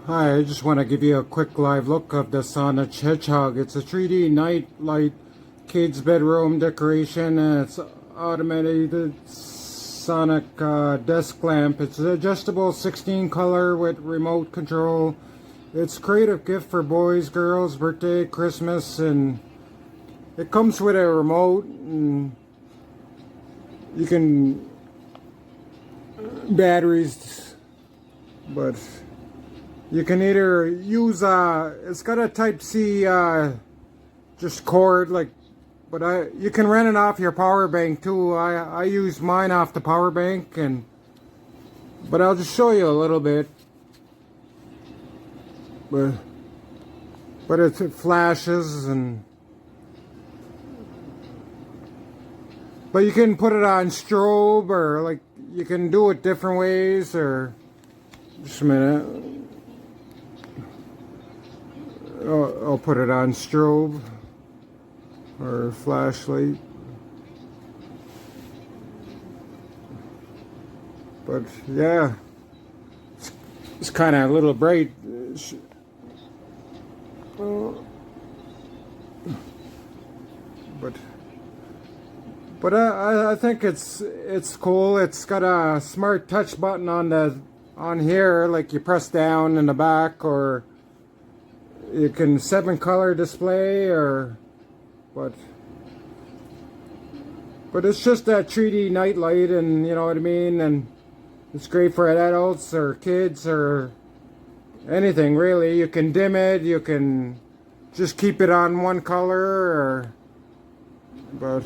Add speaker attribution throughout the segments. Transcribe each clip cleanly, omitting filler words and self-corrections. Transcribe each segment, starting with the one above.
Speaker 1: Hi, I just want to give you a quick live look of the Sonic Hedgehog. It's a 3D night light kids bedroom decoration, and it's automated Sonic desk lamp. It's an adjustable 16 color with remote control. It's a creative gift for boys, girls, birthday, Christmas, and it comes with a remote, and you can batteries, but you can either use it's got a type C just cord, but you can run it off your power bank too. I use mine off the power bank, but I'll just show you a little bit. But it flashes, but you can put it on strobe, or you can do it different ways, or just a minute. I'll put it on strobe or flashlight, but yeah, it's kind of a little bright, but I think it's cool. It's got a smart touch button on here, like you press down in the back, or you can 7-color display, but it's just that 3D night light, and you know what I mean, and it's great for adults or kids or anything really. You can dim it, you can just keep it on one color, but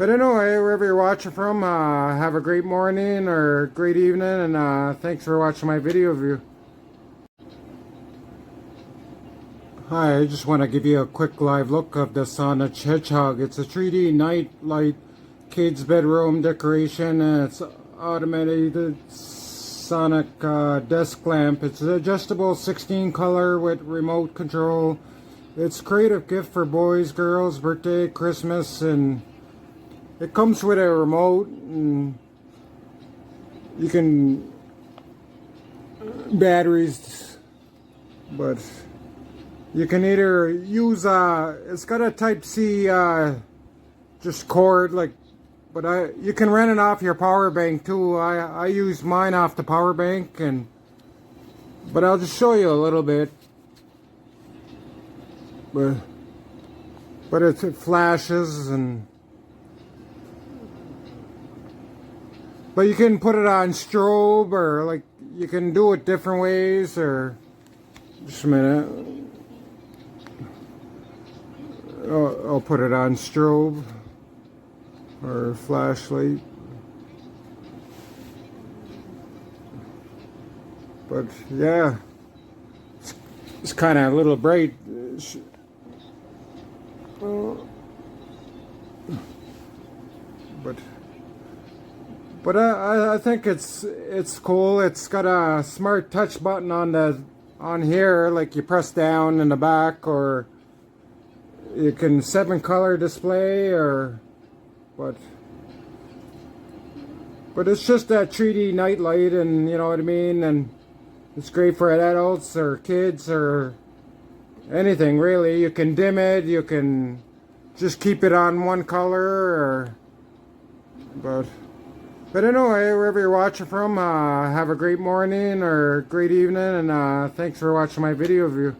Speaker 1: anyway, wherever you're watching from, have a great morning or great evening, and thanks for watching my video view. Hi, I just want to give you a quick live look of the Sonic Hedgehog. It's a 3D night light kids bedroom decoration, and it's automated Sonic desk lamp. It's an adjustable 16 color with remote control. It's a creative gift for boys, girls, birthday, Christmas, and it comes with a remote, and you can batteries, but you can either use it's got a type C just cord, but you can run it off your power bank too. I use mine off the power bank, but I'll just show you a little bit. But it flashes, but you can put it on strobe, or you can do it different ways, or just a minute. I'll put it on strobe or flashlight, but yeah, it's kind of a little bright, but I think it's cool. It's got a smart touch button on here, like you press down in the back, or you can 7-color display, but it's just that 3D night light, and you know what I mean, and it's great for adults or kids or anything really. You can dim it, you can just keep it on one color, but anyway, wherever you're watching from, have a great morning or great evening, and thanks for watching my video view.